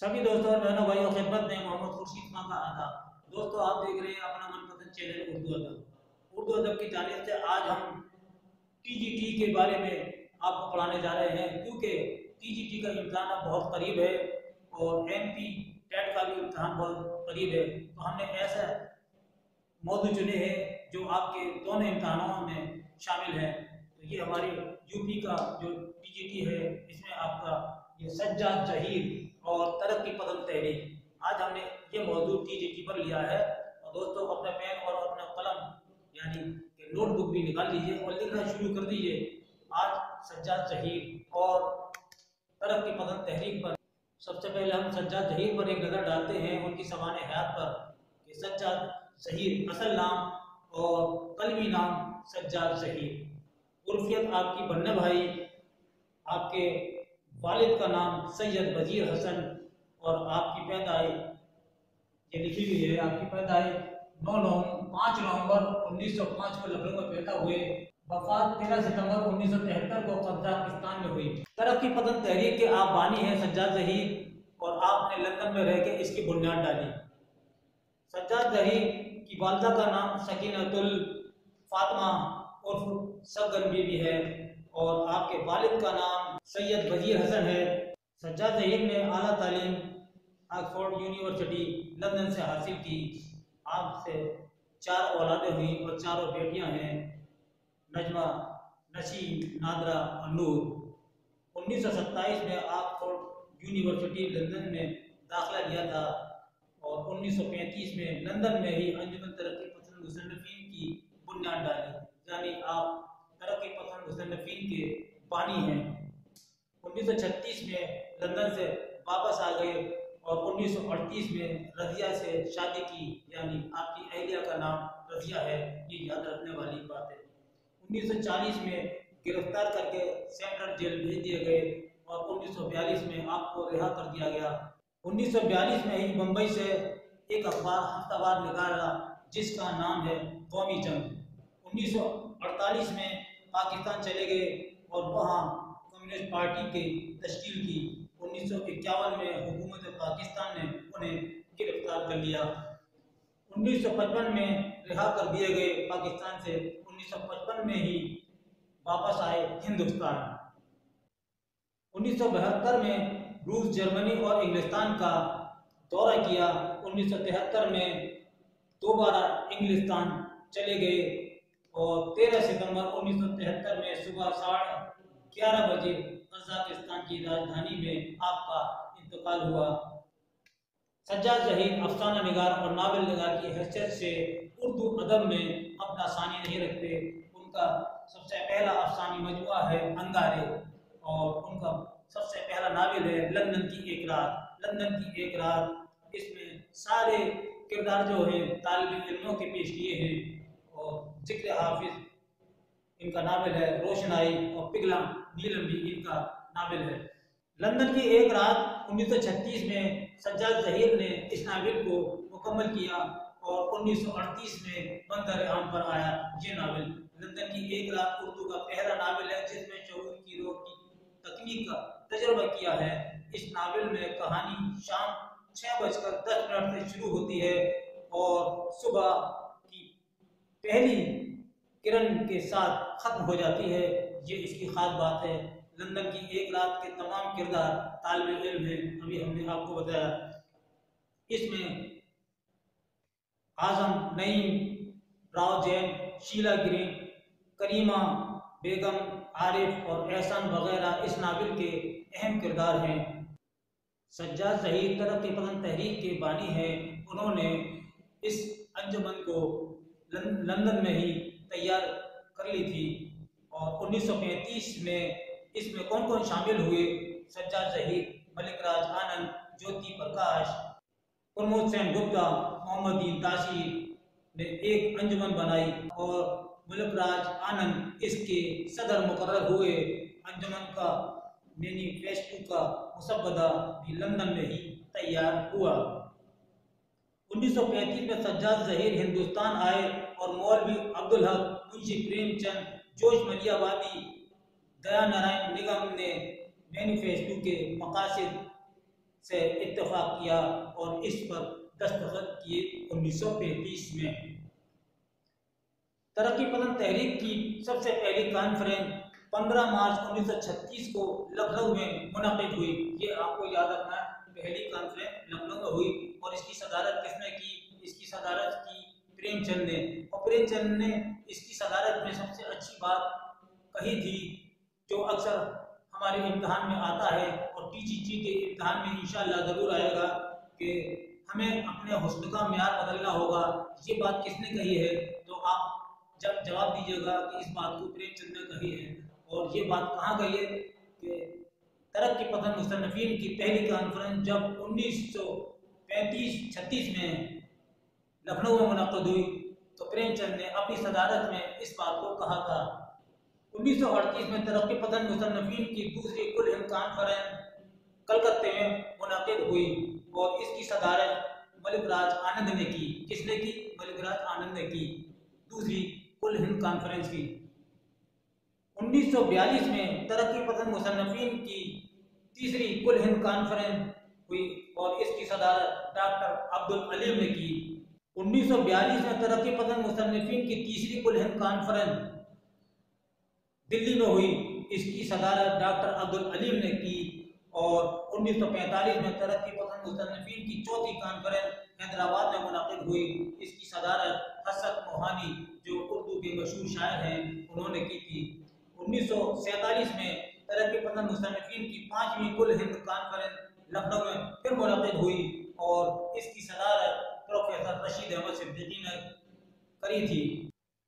सभी दोस्तों और बहनों भाइयों खिदमत में मोहम्मद खुर्शीद खान का आदाब। दोस्तों आप देख रहे हैं अपना मनपसंद चैनल उर्दू अदब। उर्दू अदब की जानिब से आज हम टीजीटी के बारे में आपको पढ़ाने जा रहे हैं, क्योंकि टीजीटी का इम्तहान अब बहुत करीब है और एमपी टेट का भी इम्तहान बहुत करीब है। तो हमने ऐसा मौजू चुने हैं जो आपके दोनों इम्तहानों में शामिल है। तो ये हमारे यूपी का जो टीजीटी है, इसमें आपका ये सज्जाद जहीर और तरक्की पसंद तहरीक, आज हमने ये मौजू टीजीटी पर लिया है। और दोस्तों अपना पेन और अपना कलम यानी कि नोटबुक भी निकाल लीजिए और लिखना शुरू कर दीजिए। आज सज्जाद जहीर और तरक्की पसंद तहरीक पर सबसे पहले हम सज्जाद जहीर पर एक नज़र डालते हैं, उनकी सवाने हयात पर कि सज्जाद जहीर असल नाम और कलमी नाम सज्जाद जहीर। उर्फियत आपकी बन्ने भाई, आपके वालिद का नाम सैयद वजीर हसन और आपकी पैदाइश ये लिखी हुई है। आपकी पैदाइश 5 नवंबर 1905 को लखनऊ में पैदा हुए। वफात 13 सितंबर 1973 को कजाकिस्तान में हुई। तरक्की पसंद तहरीक के आप बानी हैं सज्जाद जहीर और आपने लंदन में रह के इसकी बुनियाद डाली। सज्जाद जहीर की वालदा का नाम सकीनतुल फातिमा उर्फ सगन बीबी है और आपके वालिद का नाम सैयद वजीर हसन है। सज्जाद जहीर ने आला तालीम ऑक्सफोर्ड यूनिवर्सिटी लंदन से हासिल की। आपसे 4 औलादें हुई और चारों बेटियां हैं, नजमा, नसीम, नादरा और नूर। 1927 में ऑक्सफोर्ड यूनिवर्सिटी लंदन में दाखिला लिया था और 1935 में लंदन में ही अंजुमन तरक्की पसंद मुसन्निफीन की बुनियाद डाली, यानी आप तरक्की पसंद मुसन्निफीन के बानी हैं। 1936 में लंदन से वापस आ गए और 1938 में रजिया से शादी की, यानी आपकी अहलिया का नाम रजिया है, ये याद रखने वाली बात है। 1940 में गिरफ्तार करके सेंट्रल जेल भेज दिए गए और 1942 में आपको रिहा कर दिया गया। 1942 में ही मुंबई से एक अखबार हफ्तावार निकाला जिसका नाम है कौमी जंग। 1948 में पाकिस्तान चले गए और वहाँ कम्युनिस्ट पार्टी की तश्कील की। 1951 में हुकूमत पाकिस्तान ने उन्हें गिरफ्तार कर लिया। 1955 में रिहा कर दिए गए पाकिस्तान से। 1955 में ही वापस आए हिंदुस्तान। 1972 में रूस, जर्मनी और इंग्लिस्तान का दौरा किया। 1973 में दोबारा इंग्लिस्तान चले गए और 13 सितंबर 1973 में सुबह 11:30 बजे कजाकिस्तान की राजधानी में आपका इंतकाल हुआ। सज्जाद जहीर अफसाना निगार और नावल निगार की हैसियत से उर्दू अदब में अपना सानी नहीं रखते। उनका सबसे पहला अफसानी मजमुआ है अंगारे और उनका सबसे पहला नावल है लंदन की एक रात। लंदन की एक रात इसमें सारे किरदार जो हैं तालिब इल्मों के पेश किए हैं और जिक्र हाफिज इनका नावल है, रोशनाई और पिघला नीलम भी इनका नावल है। लंदन की एक रात 1936 में सज्जाद जहीर ने इस नावल को मुकम्मल किया और 1938 में मंजर आम पर आया ये नावल। लंदन की एक रात उर्दू का पहला नावल है जिसमें शऊर की रोग की तकनीक का तजर्बा किया है। इस नावल में कहानी शाम 6:10 से शुरू होती है और सुबह की पहली किरण के साथ खत्म हो जाती है। ये इसकी खास बात है। लंदन की एक रात के तमाम किरदार तालिब इल्म हैं, अभी हमने आपको बताया। इसमें आजम, नईम, राव जैन, शीला ग्रीन, करीमा बेगम, आरिफ और एहसान वगैरह इस नावल के अहम किरदार हैं। सज्जाद जहीर तरक्की पसंद तहरीक के बानी हैं। उन्होंने इस अंजुमन को लंदन में ही तैयार कर ली थी और 1935 में इसमें कौन कौन शामिल हुए? सज्जाद जहीर, मलिक राज आनंद, ज्योति प्रकाश, प्रमोद सेन गुप्ता, मोहम्मदीन ताशीर ने एक अंजुमन बनाई और मलिक राज आनंद इसके सदर मुकर्रर हुए। अंजुमन का मैनिफेस्टो का मुसव्वदा भी लंदन में ही तैयार हुआ। 1935 में सज्जाद जहीर हिंदुस्तान आए और मौलवी अब्दुल हक, मुंशी प्रेमचंद, जोश मलियावादी, दया नारायण निगम ने मैनिफेस्टो के मकासद से इत्तेफाक किया और इस पर दस्तखत किए 1935 में। तरक्की पसंद तहरीक की सबसे पहली कॉन्फ्रेंस 15 मार्च 1936 को लखनऊ में मुनक़िद हुई। ये आपको याद रखना है, पहली कॉन्फ्रेंस लखनऊ में हुई और इसकी सदारत किसने की? इसकी सदारत की प्रेमचंद ने। और प्रेमचंद ने इसकी सदारत में सबसे अच्छी बात कही थी जो अक्सर हमारे इम्तिहान में आता है और टीजीटी के इम्तिहान में इंशाअल्लाह ज़रूर आएगा कि हमें अपने हुस्न का म्यार बदलना होगा। ये बात किसने कही है? तो आप जब जवाब दीजिएगा कि इस बात को प्रेमचंद ने कही है। और ये बात कहाँ कही है? कि तरक्की पसंद मुसन्निफीन की पहली कॉन्फ्रेंस जब 1935-36 में लखनऊ में मुनक़िद हुई तो प्रेमचंद ने अपनी सदारत में इस बात को कहा था। 1938 में तरक्की पसंद मुसन्निफीन की दूसरी कुल हिंद कॉन्फ्रेंस कलकत्ते में मुनक़िद हुई और इसकी सदारत मलिक राज आनंद ने की। किसने की? मलिक राज आनंद ने की दूसरी कुल हिंद कॉन्फ्रेंस की। 1942 में तरक्की पसंद मुसन्निफीन की तीसरी कुल हिंद कॉन्फ्रेंस हुई और इसकी सदारत डॉक्टर अब्दुल अलीम ने की। 1942 में तरक्की पसंद मुसन्निफीन की तीसरी कुल हिंद कॉन्फ्रेंस दिल्ली में हुई, इसकी सदारत डॉक्टर अब्दुल अलीम ने की। और 1945 में तरक्की पसंद मुसन्निफीन की चौथी कॉन्फ्रेंस हैदराबाद में मुनक़िद हुई, इसकी सदारत हसरत मोहानी जो उर्दू के मशहूर शायर हैं उन्होंने की थी। 1947 में तरक्की पसंद मुसन्निफीन की पांचवी कुल हिंद कॉन्फ्रेंस लखनऊ में फिर मुनक़िद हुई और इसकी सदारत प्रोफेसर रशीद अहमद सिद्दीकी ने करी थी।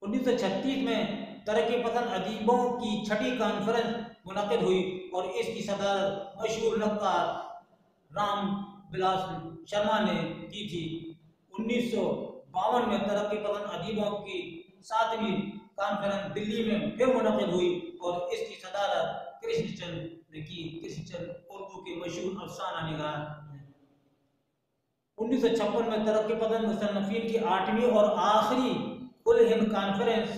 1936 में तरक्की पसंद अदीबों की छठी कॉन्फ्रेंस मुनक़िद हुई और इसकी सदारत मशहूर नक्कार राम विलास शर्मा ने की थी। 1952 में तरक्की पसंद अदीबों की सातवीं कॉन्फ्रेंस दिल्ली में फिर मुनक़िद हुई और इसकी सदारत कृष्णचंद ने की। कृष्णचंद उर्दू के मशहूर अफसाना निगार हैं। 1956 में तरक्की पसंद मुसन्निफीन की आठवीं और आखिरी कुल हिंद कॉन्फ्रेंस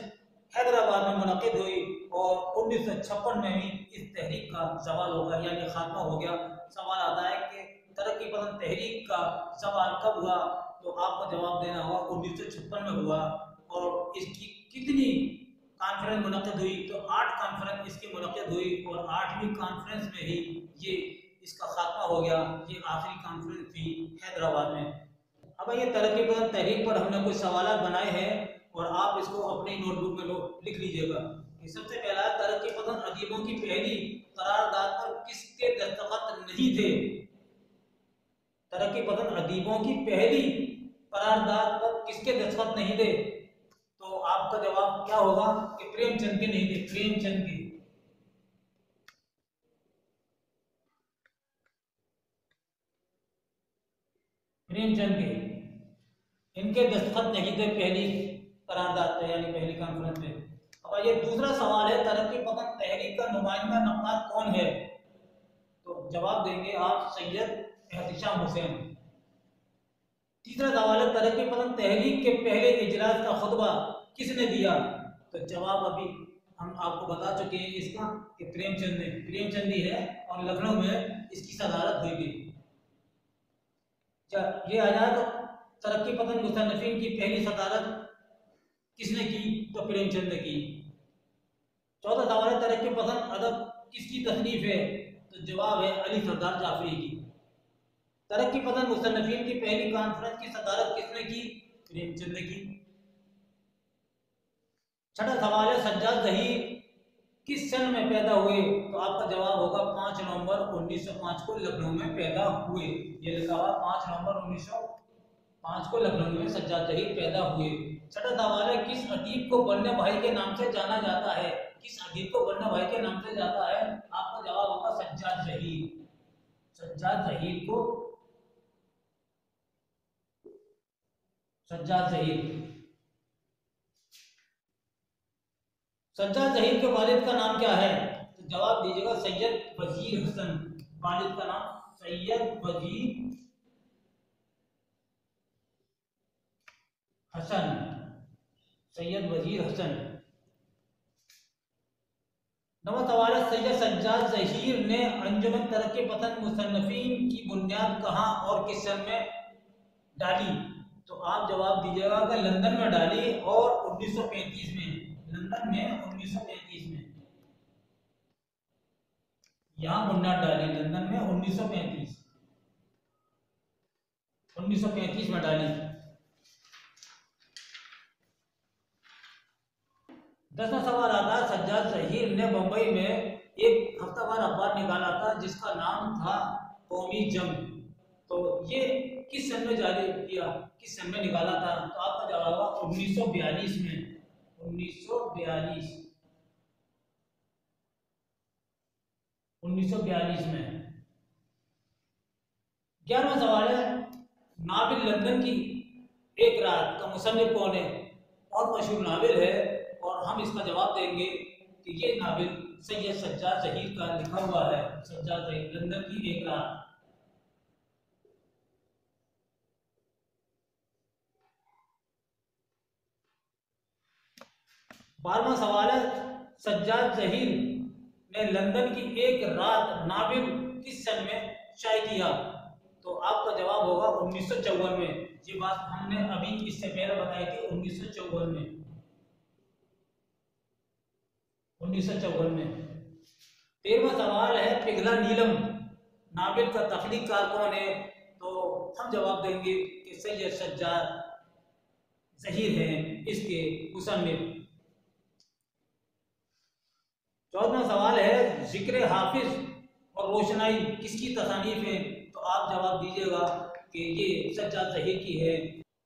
हैदराबाद में मुनक़िद हुई और 1956 में ही इस तहरीक का ज़वाल होगा, यानी खात्मा हो गया। सवाल आता है कि तरक्की पसंद तहरीक का ज़वाल कब हुआ? तो आपको जवाब देना होगा 1956 में हुआ। और इसकी कितनी कॉन्फ्रेंस मुनक़िद हुई? तो 8 कॉन्फ्रेंस इसकी मुनक़िद हुई और 8वीं कॉन्फ्रेंस में ही ये इसका खात्मा हो गया। ये आखिरी कॉन्फ्रेंस थी हैदराबाद में। अब ये तरक्की पसंद तहरीक पर हमने कुछ सवाल बनाए हैं और आप इसको अपनी नोटबुक में लिख लीजिएगा। सबसे पहला, तरक्की पसंद अदीबों की पहली करारदाद पर किसके दस्तखत नहीं थे? तरक्की पसंद अदीबों की पहली करारदाद पर किसके दस्तखत नहीं थे? तो आपका जवाब क्या होगा कि प्रेमचंद के नहीं थे। प्रेमचंद के। प्रेमचंद के इनके दस्तखत नहीं थे पहली करारदाद पे, यानी पहली कॉन्फ्रेंस पे। अब ये दूसरा सवाल है, तरक्की पसंद तहरीक का नुमाइंदा नक्काद कौन है? तो जवाब देंगे आप सैयद एहतिशाम हुसैन। तीसरा सवाल है, तरक्की पसंद तहरीक के पहले इजलास का खुतबा किसने दिया? तो जवाब अभी हम आपको बता चुके हैं इसका कि प्रेमचंद ने। प्रेमचंद ही है और लखनऊ में इसकी सदारत हुई थी। ये आ जाए तो तरक्की पसंद मुसन्निफीन की पहली सदारत किसने की? तो प्रेमचंद ने की। चौथा सवाल है, तरक्की पसंद अदब किसकी तसनीफ है? तो जवाब है अली सरदार जाफरी की। तरक्की पसंद मुसन्निफीन की पहली कॉन्फ्रेंस की सदारत किसने की? प्रेमचंद ने की। छठा सवाल है, सज्जाद ज़हीर किस सन में पैदा हुए? तो आपका जवाब होगा 5 नवंबर 1905 को लखनऊ में पैदा हुए। ये लिखा हुआ 5 नवंबर 1905 को लखनऊ में सज्जाद ज़हीर पैदा हुए। छठा सवाल है, किस अदीब को बन्ने भाई के नाम से जाना जाता है? किस अदीब को बन्ने भाई के नाम से जाता है? आपका जवाब होगा सज्जाद ज़हीर। सज्जाद ज़हीर को सज्जाद ज़हीर सज्जाद ज़हीर के वालिद का नाम क्या है? तो जवाब दीजिएगा सैयद वजीर हसन। वालिद का नाम सैयद वजीर हसन। सैयद वजीर हसन। नवा सवाल है, सैयद सज्जाद ज़हीर ने अंजुमन तरक्की पसंद मुसन्निफीन की बुनियाद कहाँ और किस सन में डाली? तो आप जवाब दीजिएगा कि लंदन में डाली और 1935 में, लंदन में 1935 में यहाँ बुनियाद डाली, लंदन में 1935 में डाली। 10वां सवाल आता है, सज्जाद ज़हीर ने बंबई में एक हफ्तावार अखबार निकाला था जिसका नाम था कौमी जंग। तो ये किस सन में जारी किया, किस सन में निकाला था? तो आपका जवाब होगा 1942 में, 1942 में। 11वां सवाल है, नाविल लंदन की एक रात का मुसन्निफ कौन है? बहुत मशहूर नाविल है और हम इसका जवाब देंगे कि ये नाविल सैयद सज्जाद ज़हीर का लिखा हुआ है। सज्जाद ज़हीर, लंदन की एक रात। 12वां सवाल है, सज्जाद ज़हीर ने लंदन की एक रात नाविल किस सन में शाये किया? तो आपका जवाब होगा 1954 में। ये बात हमने अभी इससे पहले बताई थी, 1954 में, 1954 में। 13वां सवाल है, पिघला नीलम नाविल का तख्लीक़कार कौन है? तो हम जवाब देंगे कि सैयद सज्जाद ज़हीर हैं इसके मुसन्निफ। 14वां सवाल है, जिक्र हाफिज और रोशनाई किसकी तसानीफ है? तो आप जवाब दीजिएगा कि ये सज्जाद ज़हीर की है।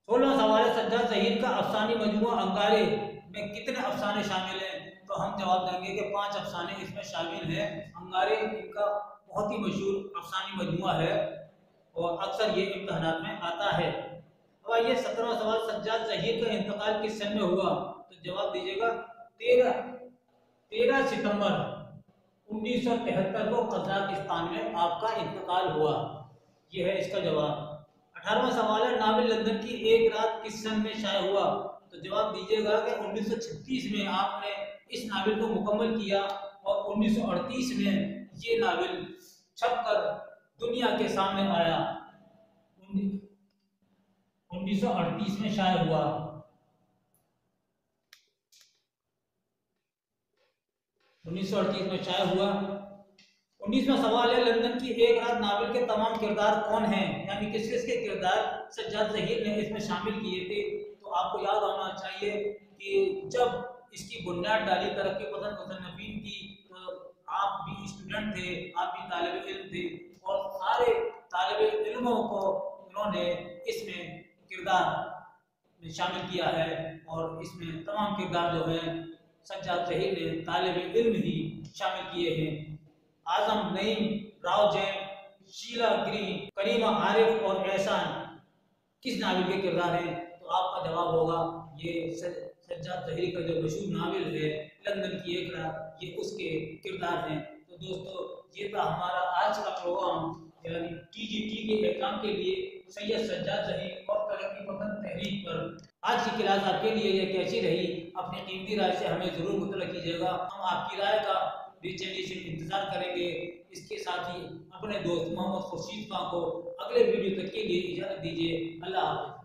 16वां सवाल है, सज्जाद ज़हीर का अफसानी मजमूआ अंगारे में कितने अफसाने शामिल हैं? तो हम जवाब देंगे कि 5 अफसाने इसमें शामिल हैं। अंगारे इनका बहुत ही मशहूर अफसानी मजमूआ है और अक्सर ये इम्तिहानात में आता है। अब आइए 17वां सवाल, सज्जाद ज़हीर का इंतकाल किस सन में हुआ? तो जवाब दीजिएगा 13 सितंबर 1973 को कजाकिस्तान में आपका इंतकाल हुआ। यह है इसका जवाब। 18वां सवाल है, नाविल लंदन की एक रात किस सन में शाया हुआ? तो जवाब दीजिएगा कि 1936 में आपने इस नाविल को मुकम्मल किया और 1938 में ये नाविल छपकर दुनिया के सामने आया। 1938 में शाया हुआ। 1938 में शाया हुआ। 19वां सवाल है, लंदन की एक रात नावल के तमाम किरदार कौन हैं? यानी किस किस के किरदार सज्जाद ज़हीर ने इसमें शामिल किए थे? तो आपको याद होना चाहिए कि जब इसकी बुनियाद डाली तरक्की पसंद मुसन्निफीन की, तो आप भी स्टूडेंट थे, आप भी तालिब इल्म थे और सारे तालिब इल्मों को उन्होंने इसमें किरदार में शामिल किया है और इसमें तमाम किरदार जो हैं सज्जाद ज़हीर ने तालिब इल्म ही शामिल किए हैं। आजम, नईम, राव जैन, शीला ग्रीन, करीमा आरिफ और एहसान किस नाविल के किरदार हैं? तो आपका जवाब होगा ये सज्जाद ज़हीर का जो मशहूर नाविल है लंदन की एक रात, ये उसके किरदार हैं। तो दोस्तों, ये था हमारा आज का प्रोग्राम, यानी TGT के एग्जाम के लिए सैयद सज्जाद ज़हीर और तरक्की पसंद तहरीक पर। आज की क्लास आपके लिए ये कैसी रही? अपनी कीमती राय से हमें ज़रूर मुतला कीजिएगा। हम आपकी राय का बेचैनी से इंतजार करेंगे। इसके साथ ही अपने दोस्त मोहम्मद खुर्शीद खां को अगले वीडियो तक के लिए इजाज़त दीजिए। अल्लाह हाफ़िज़।